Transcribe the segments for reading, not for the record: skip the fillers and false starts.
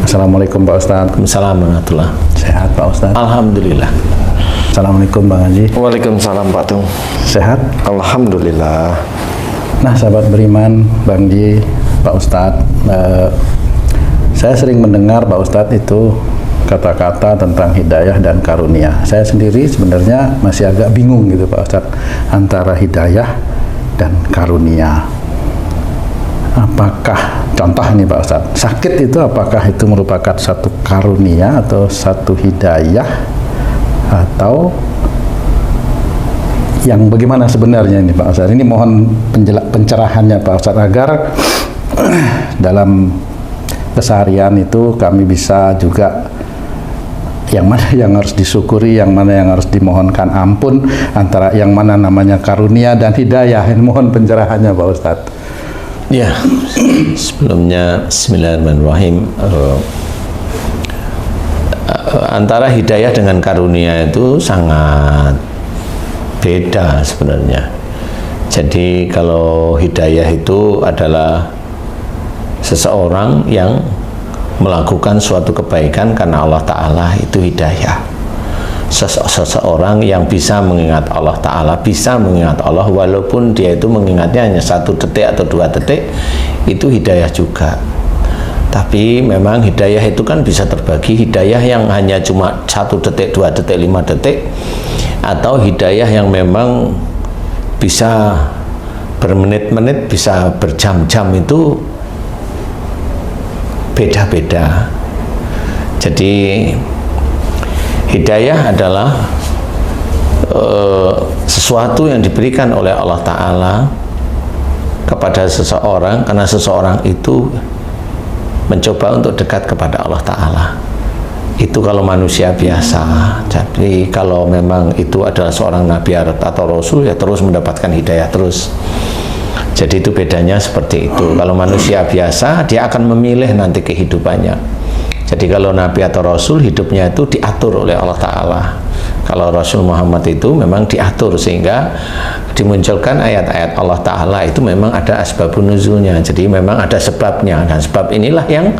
Assalamualaikum Pak Ustadz. Waalaikumsalam warahmatullahi. Sehat Pak Ustadz? Alhamdulillah. Assalamualaikum Bang Haji. Waalaikumsalam Pak Tung. Sehat? Alhamdulillah. Nah sahabat beriman, Bang Ji, Pak Ustadz, saya sering mendengar Pak Ustadz itu kata-kata tentang hidayah dan karunia. Saya sendiri sebenarnya masih agak bingung gitu Pak Ustadz, antara hidayah dan karunia. Apakah, contoh nih Pak Ustadz, sakit itu apakah itu merupakan satu karunia atau satu hidayah, atau yang bagaimana sebenarnya ini Pak Ustadz? Ini mohon pencerahannya Pak Ustadz, agar dalam keseharian itu kami bisa juga yang mana yang harus disyukuri, yang mana yang harus dimohonkan ampun, antara yang mana namanya karunia dan hidayah. Ini mohon pencerahannya Pak Ustadz. Ya, sebelumnya Bismillahirrahmanirrahim. Antara hidayah dengan karunia itu sangat beda sebenarnya. Jadi kalau hidayah itu adalah seseorang yang melakukan suatu kebaikan karena Allah Ta'ala, itu hidayah. Seseorang yang bisa mengingat Allah Ta'ala, bisa mengingat Allah walaupun dia itu mengingatnya hanya 1 detik atau 2 detik, itu hidayah juga. Tapi memang hidayah itu kan bisa terbagi, hidayah yang hanya cuma 1 detik, 2 detik, 5 detik, atau hidayah yang memang bisa bermenit-menit, bisa berjam-jam, itu beda-beda. Jadi hidayah adalah sesuatu yang diberikan oleh Allah Ta'ala kepada seseorang karena seseorang itu mencoba untuk dekat kepada Allah Ta'ala. Itu kalau manusia biasa. Jadi kalau memang itu adalah seorang nabi atau rasul, ya terus mendapatkan hidayah terus. Jadi itu bedanya seperti itu. Kalau manusia biasa, dia akan memilih nanti kehidupannya. Jadi kalau nabi atau rasul, hidupnya itu diatur oleh Allah Ta'ala. Kalau Rasul Muhammad itu memang diatur, sehingga dimunculkan ayat-ayat Allah Ta'ala itu memang ada asbabun nuzulnya. Jadi memang ada sebabnya, dan sebab inilah yang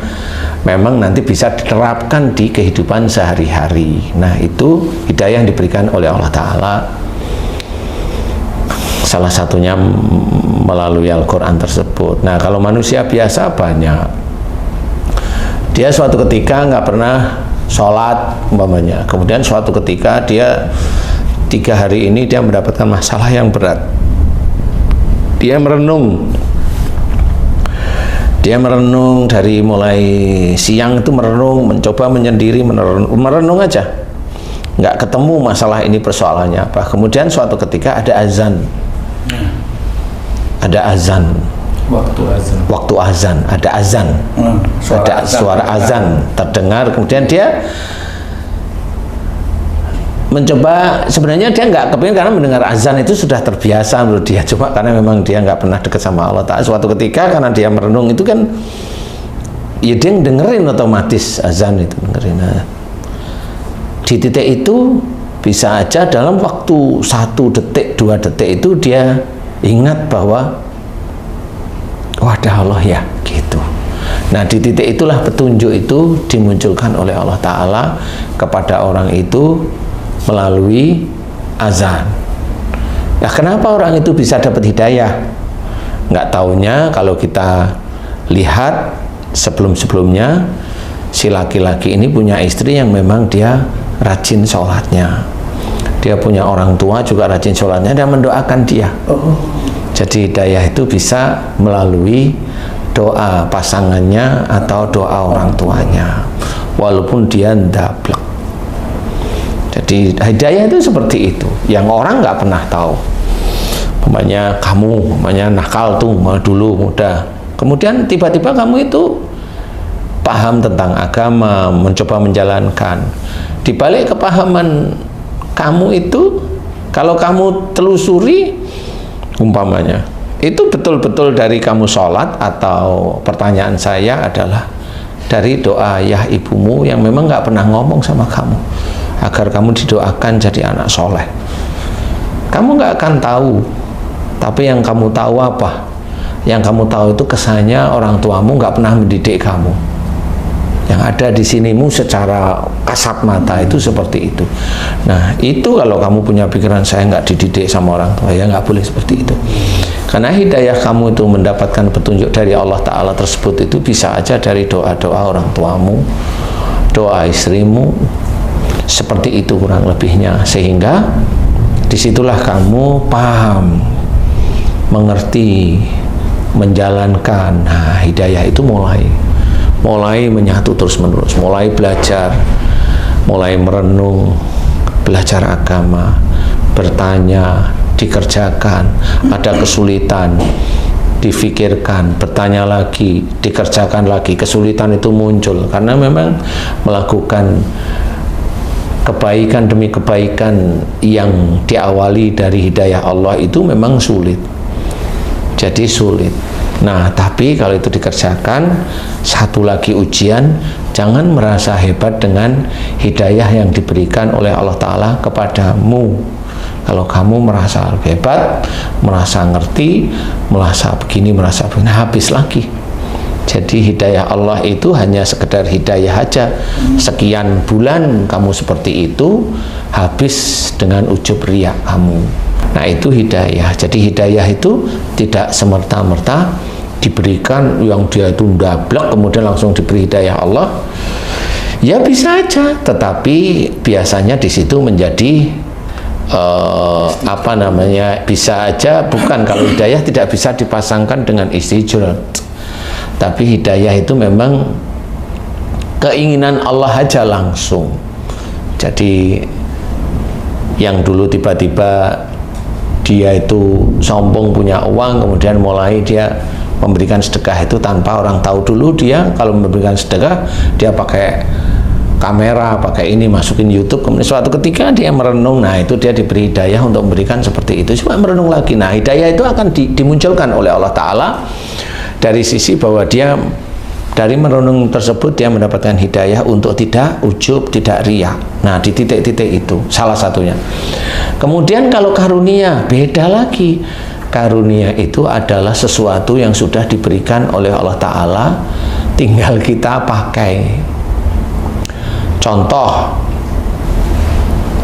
memang nanti bisa diterapkan di kehidupan sehari-hari. Nah, itu hidayah yang diberikan oleh Allah Ta'ala. Salah satunya melalui Al-Quran tersebut. Nah, kalau manusia biasa banyak. Dia suatu ketika nggak pernah sholat umpamanya, kemudian suatu ketika dia 3 hari ini dia mendapatkan masalah yang berat, dia merenung dari mulai siang itu merenung, mencoba menyendiri, merenung aja, nggak ketemu masalah ini persoalannya apa. Kemudian suatu ketika ada azan, waktu azan, ada azan, ada suara azan terdengar. Kemudian dia mencoba, sebenarnya dia nggak kepingin karena mendengar azan itu sudah terbiasa menurut dia, cuma karena memang dia nggak pernah dekat sama Allah Ta'ala. Suatu ketika karena dia merenung itu kan, ya dia dengerin otomatis azan itu, dengerin. Nah, di titik itu bisa aja dalam waktu 1 detik, 2 detik itu dia ingat bahwa wadah Allah ya, gitu. Nah, di titik itulah petunjuk itu dimunculkan oleh Allah Ta'ala kepada orang itu melalui azan. Nah, kenapa orang itu bisa dapat hidayah? Nggak taunya kalau kita lihat sebelum-sebelumnya, si laki-laki ini punya istri yang memang dia rajin sholatnya. Dia punya orang tua juga rajin sholatnya dan mendoakan dia. Jadi hidayah itu bisa melalui doa pasangannya atau doa orang tuanya, walaupun dia ndablek. Jadi hidayah itu seperti itu, yang orang nggak pernah tahu. Umpamanya kamu, nakal tuh dulu muda, kemudian tiba-tiba kamu itu paham tentang agama, mencoba menjalankan. Di balik kepahaman kamu itu, kalau kamu telusuri, umpamanya itu betul-betul dari kamu sholat, atau pertanyaan saya adalah dari doa ayah ibumu yang memang nggak pernah ngomong sama kamu agar kamu didoakan jadi anak soleh. Kamu nggak akan tahu, tapi yang kamu tahu apa? Yang kamu tahu itu kesannya orang tuamu nggak pernah mendidik kamu. yang ada di sinimu secara kasat mata itu seperti itu. Nah itu kalau kamu punya pikiran saya nggak dididik sama orang tua, ya nggak boleh seperti itu. Karena hidayah kamu itu mendapatkan petunjuk dari Allah Ta'ala tersebut itu bisa aja dari doa-doa orang tuamu, doa istrimu, seperti itu kurang lebihnya. Sehingga disitulah kamu paham, mengerti, menjalankan. Nah hidayah itu mulai menyatu terus menerus, mulai belajar, mulai merenung, belajar agama, bertanya, dikerjakan, ada kesulitan, difikirkan, bertanya lagi, dikerjakan lagi. Kesulitan itu muncul karena memang melakukan kebaikan demi kebaikan yang diawali dari hidayah Allah itu memang sulit, jadi sulit. Nah tapi kalau itu dikerjakan, satu lagi ujian, jangan merasa hebat dengan hidayah yang diberikan oleh Allah Ta'ala kepadamu. Kalau kamu merasa hebat, merasa ngerti, merasa begini, merasa begini, habis lagi. Jadi hidayah Allah itu hanya sekedar hidayah aja. Sekian bulan kamu seperti itu, habis dengan ujub riya kamu. Nah itu hidayah. Jadi hidayah itu tidak semerta-merta diberikan yang dia itu ndablek kemudian langsung diberi hidayah Allah. Ya bisa aja, tetapi biasanya di situ menjadi bisa aja bukan, kalau hidayah tidak bisa dipasangkan dengan istijrat. Tapi hidayah itu memang keinginan Allah aja langsung. Jadi yang dulu tiba-tiba dia itu sombong punya uang, kemudian mulai dia memberikan sedekah itu tanpa orang tahu. Dulu dia kalau memberikan sedekah dia pakai kamera, pakai ini, masukin YouTube. Kemudian suatu ketika dia merenung, nah itu dia diberi hidayah untuk memberikan seperti itu. Cuma merenung lagi. Nah hidayah itu akan dimunculkan oleh Allah Ta'ala dari sisi bahwa dia dari merenung tersebut dia mendapatkan hidayah untuk tidak ujub, tidak riya. Nah di titik-titik itu salah satunya. Kemudian kalau karunia beda lagi. Karunia itu adalah sesuatu yang sudah diberikan oleh Allah Ta'ala, tinggal kita pakai. Contoh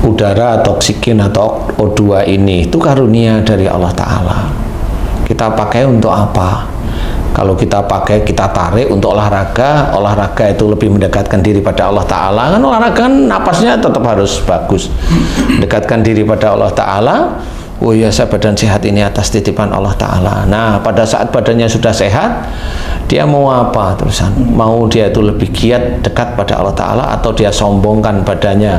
udara atau oksigen atau O2 ini itu karunia dari Allah Ta'ala. Kita pakai untuk apa? Kalau kita pakai, kita tarik untuk olahraga, olahraga itu lebih mendekatkan diri pada Allah Ta'ala. Kan olahraga kan napasnya tetap harus bagus, mendekatkan diri pada Allah Ta'ala. Oh ya, saya badan sehat ini atas titipan Allah Ta'ala. Nah pada saat badannya sudah sehat, dia mau apa terusan? Mau dia itu lebih giat dekat pada Allah Ta'ala, atau dia sombongkan badannya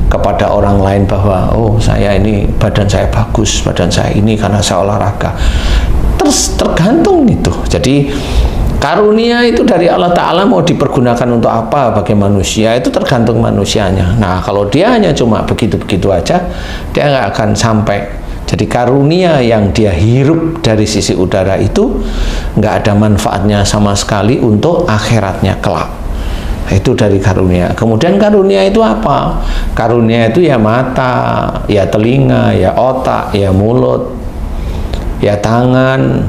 kepada orang lain bahwa oh saya ini badan saya bagus, badan saya ini karena saya olahraga. Tergantung itu. Jadi karunia itu dari Allah Ta'ala mau dipergunakan untuk apa bagi manusia itu tergantung manusianya. Nah kalau dia hanya cuma begitu-begitu aja, dia nggak akan sampai. Jadi karunia yang dia hirup dari sisi udara itu nggak ada manfaatnya sama sekali untuk akhiratnya kelak. Itu dari karunia. Kemudian karunia itu apa? Karunia itu ya mata, ya telinga, ya otak, ya mulut, ya tangan,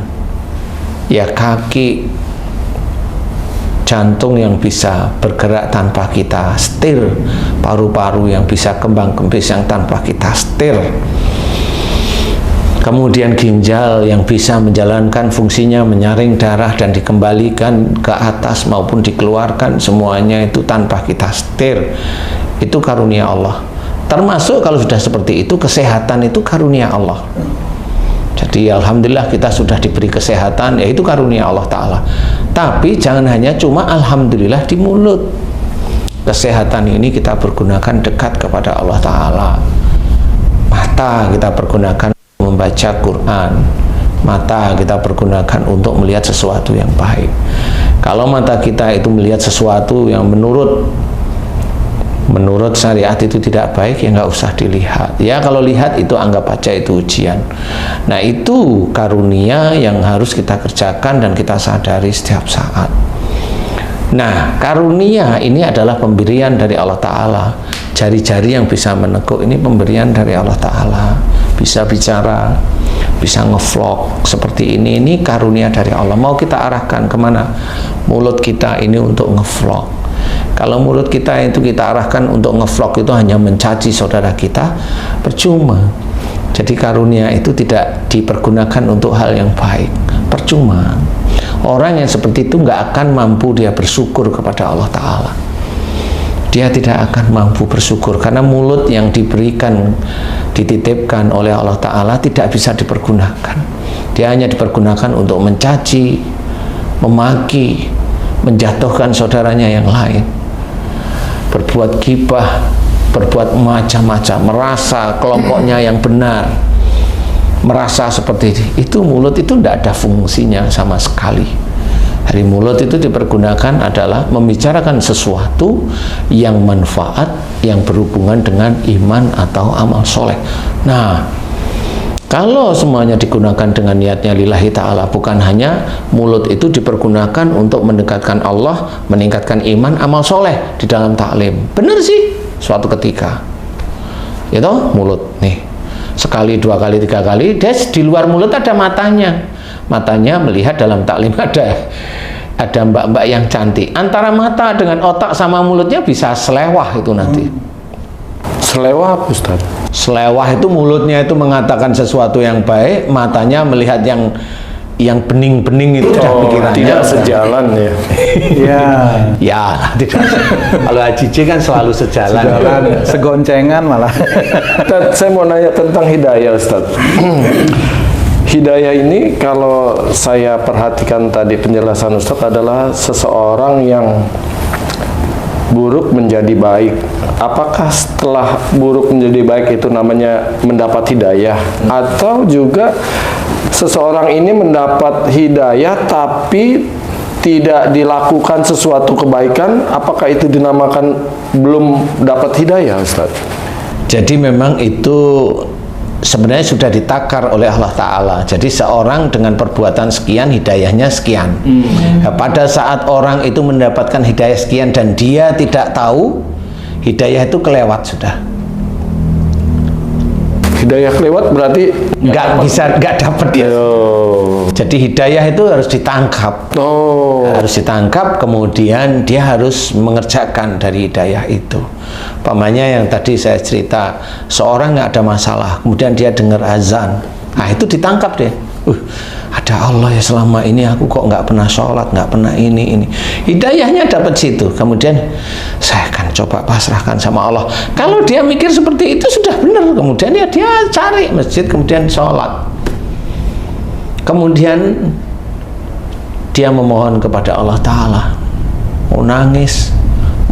ya kaki, jantung yang bisa bergerak tanpa kita setir, paru-paru yang bisa kembang kempis yang tanpa kita setir, kemudian ginjal yang bisa menjalankan fungsinya menyaring darah dan dikembalikan ke atas maupun dikeluarkan, semuanya itu tanpa kita setir. Itu karunia Allah. Termasuk kalau sudah seperti itu, kesehatan itu karunia Allah. Jadi alhamdulillah kita sudah diberi kesehatan, yaitu karunia Allah Ta'ala. Tapi jangan hanya cuma alhamdulillah di mulut. Kesehatan ini kita pergunakan dekat kepada Allah Ta'ala. Mata kita pergunakan membaca Quran. Mata kita pergunakan untuk melihat sesuatu yang baik. Kalau mata kita itu melihat sesuatu yang menurut syariat itu tidak baik, ya nggak usah dilihat. Ya kalau lihat itu anggap aja itu ujian. Nah itu karunia yang harus kita kerjakan dan kita sadari setiap saat. Nah karunia ini adalah pemberian dari Allah Ta'ala. Jari-jari yang bisa menekuk ini pemberian dari Allah Ta'ala. Bisa bicara, bisa ngevlog seperti ini karunia dari Allah. Mau kita arahkan kemana? Mulut kita ini untuk ngevlog. Kalau mulut kita itu kita arahkan untuk ngevlog itu hanya mencaci saudara kita, percuma. Jadi karunia itu tidak dipergunakan untuk hal yang baik, percuma. Orang yang seperti itu nggak akan mampu dia bersyukur kepada Allah Ta'ala. Dia tidak akan mampu bersyukur karena mulut yang diberikan, dititipkan oleh Allah Ta'ala tidak bisa dipergunakan. Dia hanya dipergunakan untuk mencaci, memaki, menjatuhkan saudaranya yang lain, berbuat ghibah, berbuat macam-macam, merasa kelompoknya yang benar, merasa seperti itu. Mulut itu tidak ada fungsinya sama sekali. Dari mulut itu dipergunakan adalah membicarakan sesuatu yang manfaat, yang berhubungan dengan iman atau amal soleh. Nah, kalau semuanya digunakan dengan niatnya lillahi ta'ala, bukan hanya mulut itu dipergunakan untuk mendekatkan Allah, meningkatkan iman, amal soleh di dalam taklim. Benar sih, suatu ketika itu mulut nih, sekali, dua kali, tiga kali, di luar mulut ada matanya. Matanya melihat dalam taklim ada mbak-mbak yang cantik. Antara mata dengan otak sama mulutnya bisa selewah itu nanti. Selewah apa, Ustaz? Selewah itu mulutnya itu mengatakan sesuatu yang baik, matanya melihat yang bening-bening itu dan pikirannya tidak sejalan ya. Ya, ya tidak. Kalau Haji J kan selalu sejalan. segoncengan malah. Ustaz, saya mau nanya tentang hidayah, Ustaz. Hidayah ini kalau saya perhatikan tadi penjelasan Ustaz adalah seseorang yang buruk menjadi baik. Apakah setelah buruk menjadi baik itu namanya mendapat hidayah? Atau juga seseorang ini mendapat hidayah tapi tidak dilakukan sesuatu kebaikan, apakah itu dinamakan belum dapat hidayah, Ustaz? Jadi memang itu sebenarnya sudah ditakar oleh Allah Ta'ala. Jadi seorang dengan perbuatan sekian, hidayahnya sekian. Nah, pada saat orang itu mendapatkan hidayah sekian dan dia tidak tahu, hidayah itu kelewat sudah. Hidayah kelewat berarti nggak dapat dia. Jadi hidayah itu harus ditangkap. Harus ditangkap, kemudian dia harus mengerjakan dari hidayah itu. Pamannya yang tadi saya cerita, seorang nggak ada masalah, kemudian dia dengar azan, nah itu ditangkap deh. Ada Allah ya, selama ini aku kok nggak pernah sholat, nggak pernah ini. Hidayahnya dapat situ. Kemudian saya akan coba pasrahkan sama Allah. Kalau dia mikir seperti itu sudah benar. Kemudian ya dia cari masjid, kemudian sholat. Kemudian dia memohon kepada Allah Ta'ala, mau nangis,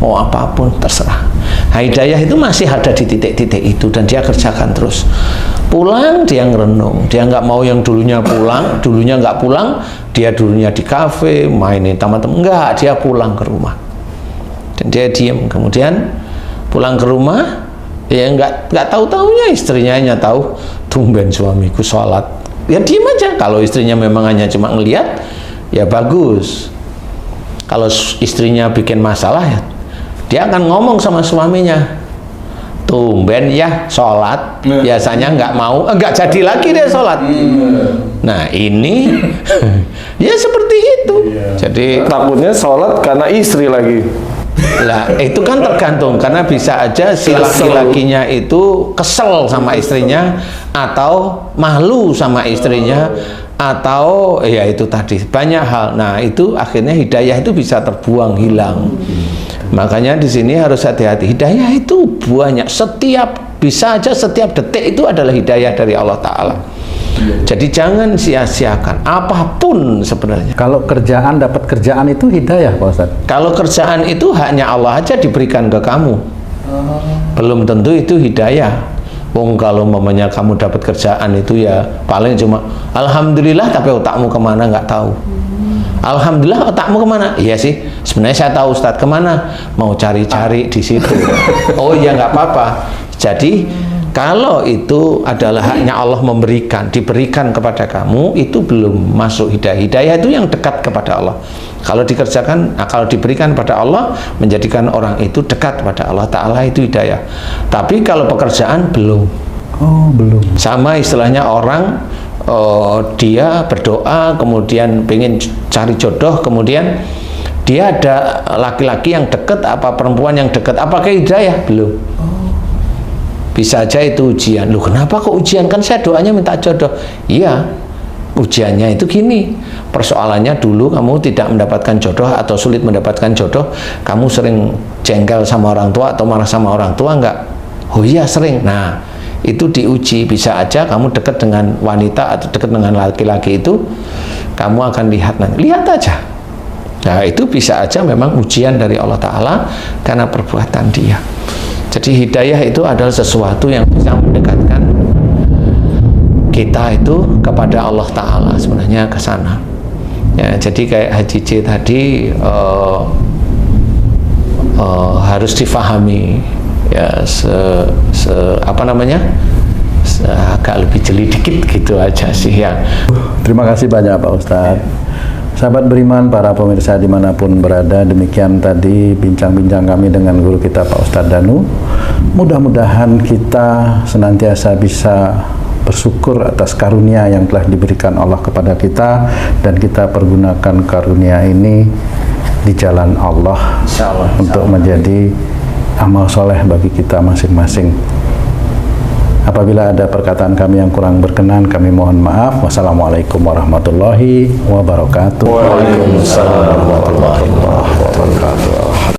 mau apapun terserah. Nah, hidayah itu masih ada di titik-titik itu dan dia kerjakan terus. Pulang dia ngerenung, dia nggak mau yang dulunya pulang, dulunya nggak pulang, dia dulunya di kafe mainin teman-teman, enggak, dia pulang ke rumah dan dia diam. Kemudian pulang ke rumah, ya nggak tahu-taunya istrinya hanya tahu tumben suamiku sholat, ya diam aja. Kalau istrinya memang hanya cuma ngelihat, ya bagus. Kalau istrinya bikin masalah, ya dia akan ngomong sama suaminya, tumben ya sholat, biasanya nggak mau, nggak jadi lagi dia sholat. Nah ini ya seperti itu. Jadi takutnya sholat karena istri lagi. Lah itu kan tergantung, karena bisa aja si laki-lakinya itu kesel sama istrinya, atau malu sama istrinya, atau ya itu tadi banyak hal. Nah itu akhirnya hidayah itu bisa terbuang, hilang. Makanya di sini harus hati-hati. Hidayah itu banyak, bisa aja setiap detik itu adalah hidayah dari Allah Ta'ala. Jadi jangan sia-siakan apapun sebenarnya. Kalau kerjaan, dapat kerjaan itu hidayah, Pak Ustaz? Kalau kerjaan itu hanya Allah aja diberikan ke kamu, belum tentu itu hidayah. Wong kalau mamanya kamu dapat kerjaan itu ya paling cuma alhamdulillah, tapi otakmu kemana nggak tahu. Alhamdulillah, otakmu kemana? Iya sih, sebenarnya saya tahu Ustadz kemana, mau cari-cari di situ. Oh iya, nggak apa-apa. Jadi kalau itu adalah haknya Allah memberikan, diberikan kepada kamu, itu belum masuk hidayah. Hidayah itu yang dekat kepada Allah. Kalau dikerjakan, kalau diberikan pada Allah, menjadikan orang itu dekat pada Allah Ta'ala, itu hidayah. Tapi kalau pekerjaan belum. Oh, belum. Sama istilahnya orang, dia berdoa, kemudian pengen cari jodoh, kemudian dia ada laki-laki yang dekat apa perempuan yang dekat, apakah hidayah? Belum. Bisa aja itu ujian. Loh, kenapa kok ujian? Kan saya doanya minta jodoh. Iya, ujiannya itu gini. Persoalannya dulu kamu tidak mendapatkan jodoh atau sulit mendapatkan jodoh, kamu sering jengkel sama orang tua atau marah sama orang tua enggak? Oh iya, sering. Nah, itu diuji. Bisa aja kamu dekat dengan wanita atau dekat dengan laki-laki itu, kamu akan lihat nanti. Lihat aja. Nah, itu bisa aja memang ujian dari Allah Ta'ala karena perbuatan dia. Jadi hidayah itu adalah sesuatu yang bisa mendekatkan kita itu kepada Allah Ta'ala, sebenarnya ke sana. Ya, jadi kayak Haji J tadi harus difahami ya, agak lebih jeli dikit gitu aja sih ya. Terima kasih banyak Pak Ustadz. Sahabat beriman, para pemirsa dimanapun berada, demikian tadi bincang-bincang kami dengan guru kita Pak Ustadz Danu. Mudah-mudahan kita senantiasa bisa bersyukur atas karunia yang telah diberikan Allah kepada kita, dan kita pergunakan karunia ini di jalan Allah untuk menjadi amal soleh bagi kita masing-masing. Apabila ada perkataan kami yang kurang berkenan, kami mohon maaf. Wassalamualaikum warahmatullahi wabarakatuh. Waalaikumsalam warahmatullahi wabarakatuh.